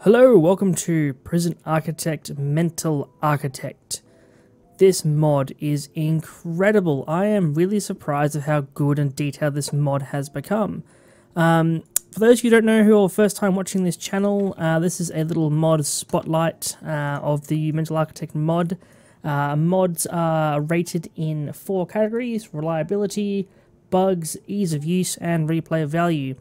Hello, welcome to Prison Architect Mental Architect. This mod is incredible. I am really surprised at how good and detailed this mod has become. For those of you who don't know who are first time watching this channel, this is a little mod spotlight of the Mental Architect mod. Mods are rated in 4 categories: reliability, bugs, ease of use, and replay value.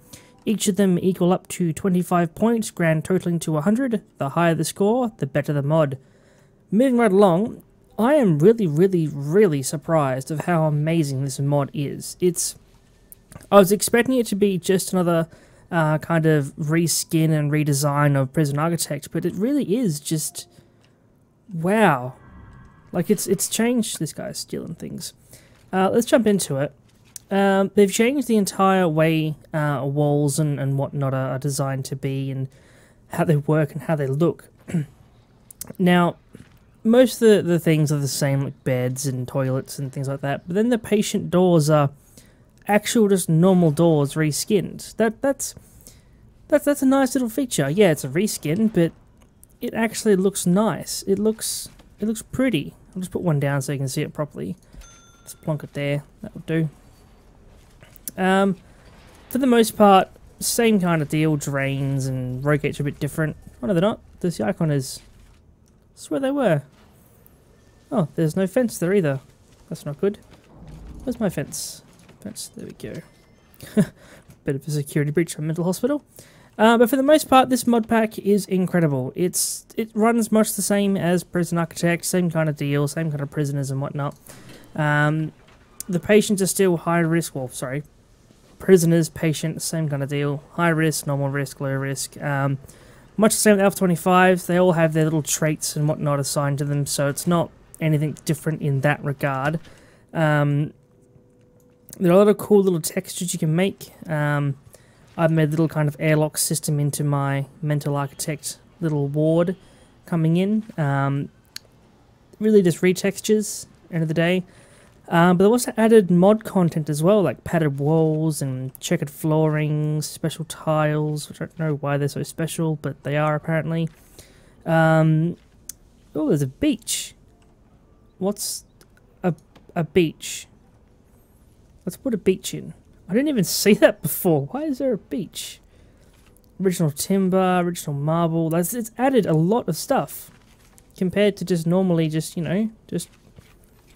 Each of them equal up to 25 points, grand totaling to 100. The higher the score, the better the mod. Moving right along, I am really surprised of how amazing this mod is. I was expecting it to be just another kind of reskin and redesign of Prison Architect, but it really is just wow. Like it's changed. This guy's stealing things. Let's jump into it. They've changed the entire way walls and whatnot are designed to be, and how they work and how they look. Now, most of the things are the same, like beds and toilets and things like that, but then the patient doors are actual just normal doors reskinned. That's a nice little feature. Yeah, it's a reskin, but it actually looks nice. It looks pretty. I'll just put one down so you can see it properly. Just plonk it there. That will do. For the most part, same kind of deal. Drains and row gates are a bit different. Oh no, they're not. The icon is... I swear they were. Oh, there's no fence there either. That's not good. Where's my fence? Fence, there we go. Bit of a security breach from Mental Hospital. But for the most part, this mod pack is incredible. It runs much the same as Prison Architect, same kind of deal, same kind of prisoners and whatnot. The patients are still high risk, well, sorry, prisoners, patients, same kind of deal. High risk, normal risk, low risk. Much the same with Alpha 25. They all have their little traits and whatnot assigned to them, so it's not anything different in that regard. There are a lot of cool little textures you can make. I've made a little kind of airlock system into my Mental Architect little ward coming in. Really just retextures, end of the day. But they've also added mod content as well, like padded walls and checkered floorings, special tiles, which I don't know why they're so special, but they are apparently. Oh, there's a beach. What's a beach? Let's put a beach in. I didn't even see that before. Why is there a beach? Original timber, original marble. It's added a lot of stuff compared to just normally just, you know, just...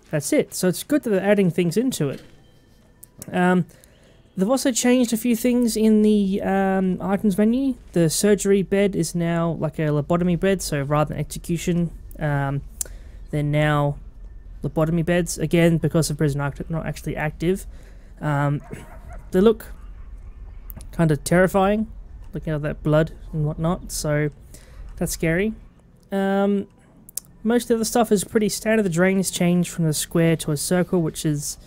That's it. So it's good that they're adding things into it. They've also changed a few things in the items menu. The surgery bed is now like a lobotomy bed, so rather than execution, they're now lobotomy beds. Again, because of Prison Architect not actually active. They look kind of terrifying, looking at that blood and whatnot, so that's scary. Most of the other stuff is pretty standard. The drain is changed from a square to a circle, which is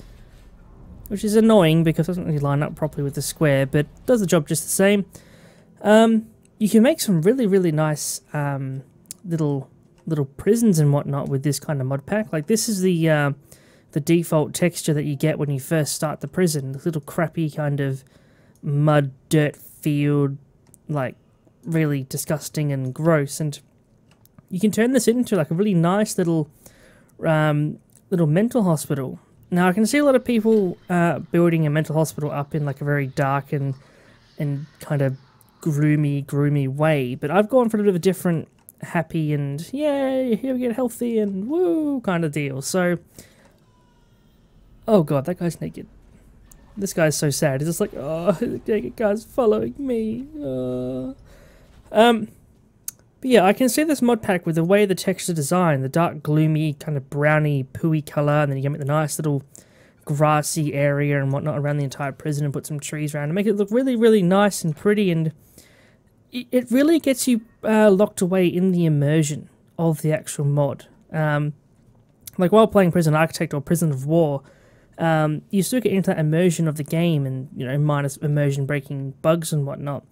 annoying because it doesn't really line up properly with the square, but does the job just the same. You can make some really nice little prisons and whatnot with this kind of mod pack. Like this is the default texture that you get when you first start the prison. This little crappy kind of mud dirt field, like really disgusting and gross, and you can turn this into like a really nice little mental hospital. Now I can see a lot of people building a mental hospital up in like a very dark and kind of gloomy way, but I've gone for a bit of a different happy and yay, here we get healthy and woo kind of deal. So, oh god, that guy's naked. This guy's so sad. He's just like, oh, the naked guy's following me. But yeah, I can see this mod pack with the way the texture design, the dark, gloomy, kind of browny, pooey colour, and then you get the nice little grassy area and whatnot around the entire prison and put some trees around to make it look really nice and pretty, and it really gets you locked away in the immersion of the actual mod. Like while playing Prison Architect or Prison of War, you still get into that immersion of the game and, you know, minus immersion breaking bugs and whatnot.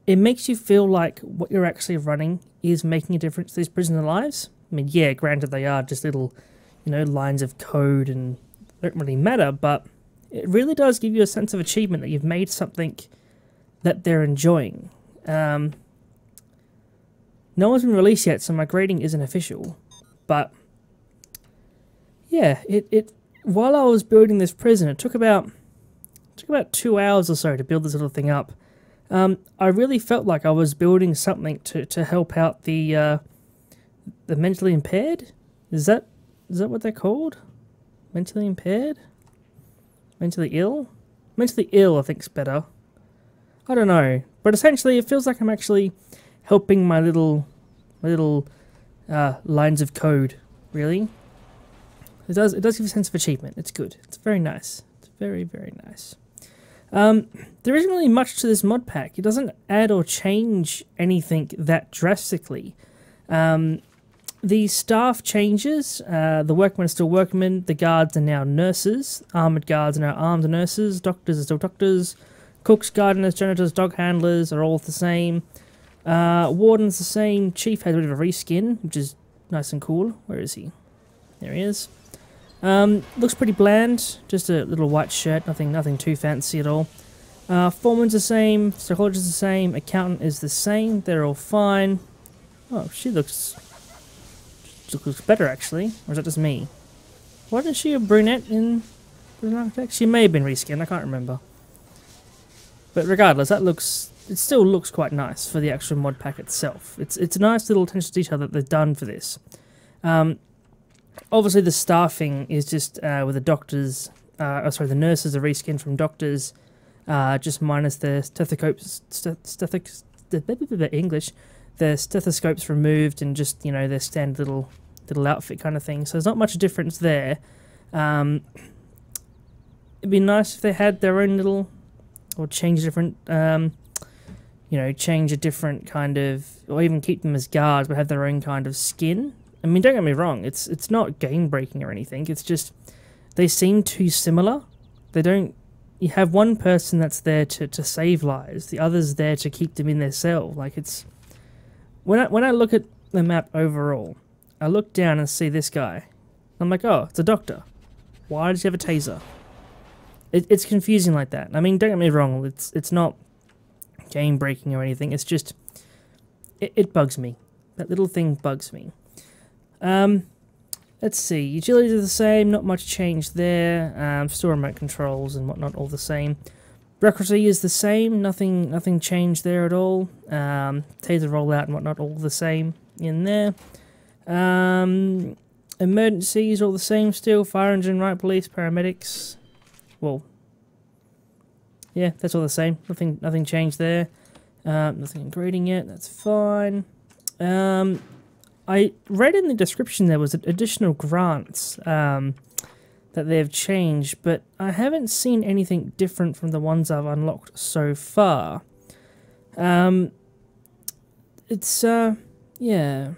It makes you feel like what you're actually running is making a difference to these prisoner lives. I mean, yeah, granted they are just little, you know, lines of code and don't really matter, but it really does give you a sense of achievement that you've made something that they're enjoying. No one's been released yet, so my grading isn't official. But yeah, while I was building this prison, it took about 2 hours or so to build this little thing up. I really felt like I was building something to help out the mentally impaired. Is that what they're called? Mentally impaired? Mentally ill? Mentally ill, I think's better. I don't know, but essentially it feels like I'm actually helping my little lines of code. Really, it does give a sense of achievement. It's good. It's very nice. It's very, very nice. There isn't really much to this mod pack. It doesn't add or change anything that drastically. The staff changes. The workmen are still workmen. The guards are now nurses. Armoured guards are now armed nurses. Doctors are still doctors. Cooks, gardeners, janitors, dog handlers are all the same. Warden's the same. Chief has a bit of a reskin, which is nice and cool. Where is he? There he is. Looks pretty bland. Just a little white shirt. Nothing too fancy at all. Foreman's the same. Psychologist is the same. Accountant is the same. They're all fine. Oh, she looks better, actually. Or is that just me? Wasn't she a brunette in Prison Architect? She may have been reskinned, I can't remember. But regardless, it still looks quite nice for the actual mod pack itself. It's a nice little attention to detail that they've done for this. Obviously the staffing is just with the doctors, the nurses are reskinned from doctors, just minus the stethoscopes removed and just, their standard little outfit kind of thing. So there's not much difference there. It'd be nice if they had their own little, or change a different, change a different kind of, or even keep them as guards, but have their own kind of skin. I mean, don't get me wrong, it's not game breaking or anything. It's just they seem too similar. They don't. You have one person that's there to save lives, the other's there to keep them in their cell. Like it's when I look at the map overall, I look down and see this guy. I'm like, oh, it's a doctor. Why does he have a taser? It's confusing like that. I mean, don't get me wrong, it's not game breaking or anything. It's just it bugs me. That little thing bugs me. Let's see. Utilities are the same. Not much change there. Still remote controls and whatnot, all the same. Bureaucracy is the same. Nothing changed there at all. Taser rollout and whatnot, all the same in there. Emergencies all the same still. Fire engine, riot police, paramedics. Well, yeah, that's all the same. Nothing changed there. Nothing grading yet. That's fine. I read in the description there was additional grants that they've changed, but I haven't seen anything different from the ones I've unlocked so far. It's yeah. I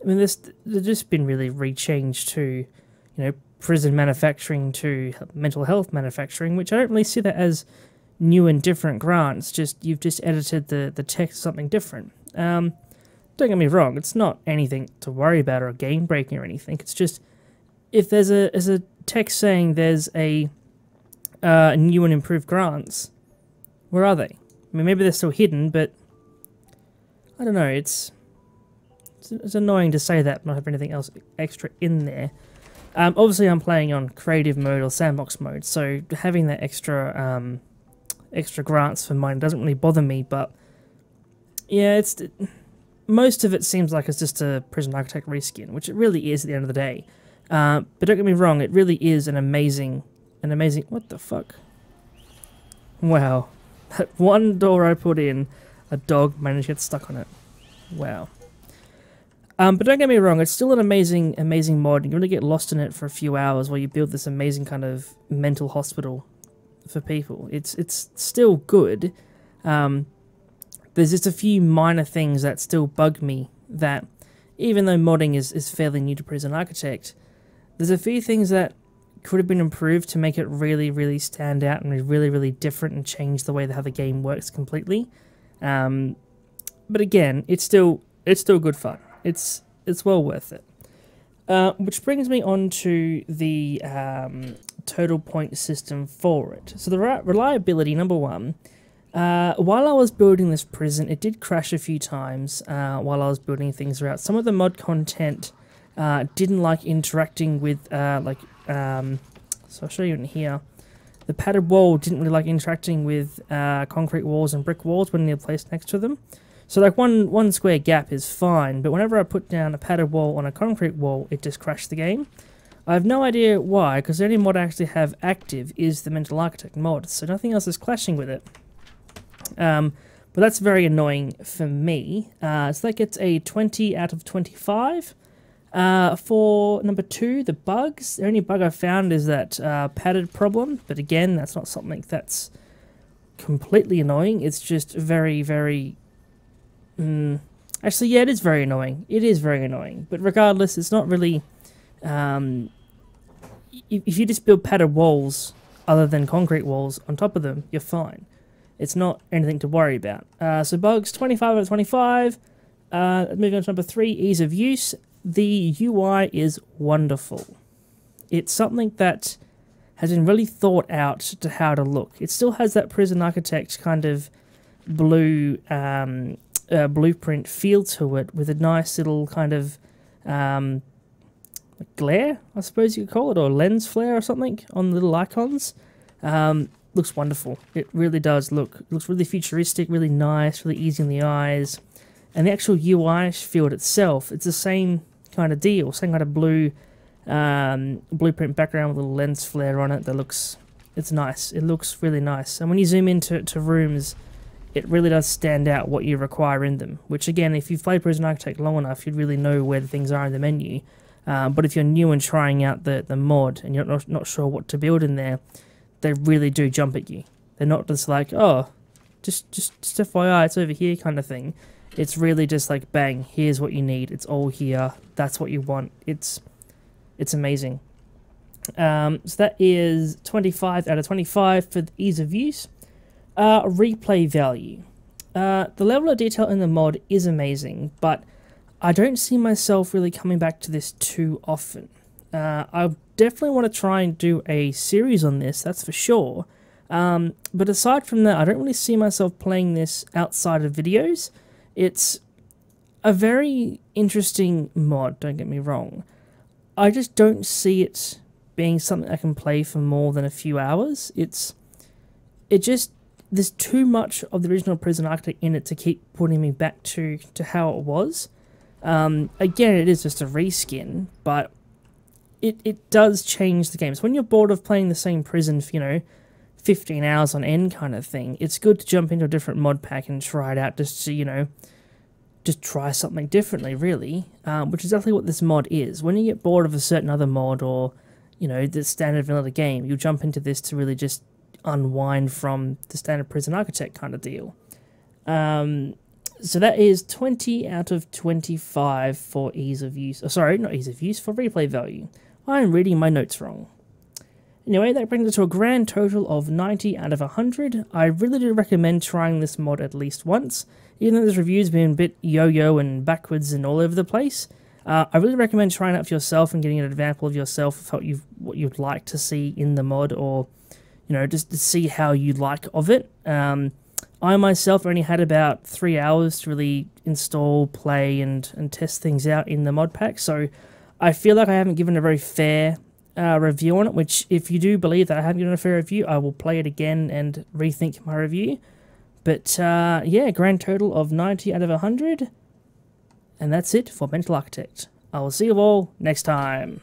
mean, they've just been really rechanged to, prison manufacturing to mental health manufacturing, which I don't really see that as new and different grants. You've just edited the text to something different. Don't get me wrong, it's not anything to worry about or game breaking or anything. It's just if there's a text saying there's a new and improved grants, where are they? I mean, maybe they're still hidden, but I don't know. It's annoying to say that, not have anything else extra in there. Obviously, I'm playing on creative mode or sandbox mode, so having that extra grants for mine doesn't really bother me. But yeah, most of it seems like it's just a Prison Architect reskin, which it really is at the end of the day. But don't get me wrong, it really is an amazing. What the fuck? Wow, that one door I put in, a dog managed to get stuck on it. Wow. But don't get me wrong, it's still an amazing mod. You really get lost in it for a few hours while you build this amazing kind of mental hospital for people. It's still good. There's just a few minor things that still bug me, that even though modding is fairly new to Prison Architect, there's a few things that could have been improved to make it really, really stand out and be really, really different and change the way how the game works completely. But again, it's still good fun. It's well worth it. Which brings me on to the total point system for it. So the reliability, number one, While I was building this prison, it did crash a few times while I was building things throughout. Some of the mod content didn't like interacting with, so I'll show you in here. The padded wall didn't really like interacting with concrete walls and brick walls when they're placed next to them. So like one square gap is fine, but whenever I put down a padded wall on a concrete wall, it just crashed the game. I have no idea why, because the only mod I actually have active is the Mental Architect mod, so nothing else is clashing with it. But that's very annoying for me. So that gets a 20 out of 25. For number 2, the bugs. The only bug I've found is that padded problem, but again, that's not something that's completely annoying. It's just very, very... Actually, yeah, it is very annoying. It is very annoying. But regardless, it's not really... if you just build padded walls, other than concrete walls, on top of them, you're fine. It's not anything to worry about. So bugs, 25 out of 25. Moving on to number 3, ease of use. The UI is wonderful. It's something that has been really thought out to how to look. It still has that Prison Architect kind of blue blueprint feel to it, with a nice little kind of glare, I suppose you could call it, or lens flare or something on the little icons. Looks wonderful. It really does looks really futuristic, really nice, really easy on the eyes. And the actual UI field itself, it's the same kind of deal, same kind of blue blueprint background with a little lens flare on it. It's nice. It looks really nice. And when you zoom into rooms, it really does stand out what you require in them. Which again, if you've played Prison Architect long enough, you'd really know where the things are in the menu. But if you're new and trying out the mod and you're not sure what to build in there, they really do jump at you. They're not just like, oh, just FYI, it's over here kind of thing. It's really just like, bang, here's what you need. It's all here. That's what you want. It's amazing. So that is 25 out of 25 for the ease of use. Replay value. The level of detail in the mod is amazing, but I don't see myself really coming back to this too often. I definitely want to try and do a series on this, that's for sure. But aside from that, I don't really see myself playing this outside of videos. It's a very interesting mod, don't get me wrong. I just don't see it being something I can play for more than a few hours. There's too much of the original Prison Architect in it to keep putting me back to how it was. Again, it is just a reskin, but it does change the game. So when you're bored of playing the same prison for, 15 hours on end kind of thing, it's good to jump into a different mod pack and try it out just to, just try something differently, really, which is exactly what this mod is. When you get bored of a certain other mod or, the standard vanilla game, you'll jump into this to really just unwind from the standard Prison Architect kind of deal. So that is 20 out of 25 for ease of use. Oh, sorry, not ease of use, for replay value. I'm reading my notes wrong. Anyway, that brings it to a grand total of 90 out of 100. I really do recommend trying this mod at least once. Even though this review's been a bit yo-yo and backwards and all over the place, I really recommend trying it out for yourself and getting an example of yourself of what you'd like to see in the mod, or, just to see how you like of it. I myself only had about 3 hours to really install, play, and test things out in the mod pack, so I feel like I haven't given a very fair review on it, which, if you do believe that I haven't given a fair review, I will play it again and rethink my review. But, yeah, grand total of 90 out of 100, and that's it for Mental Architect. I will see you all next time.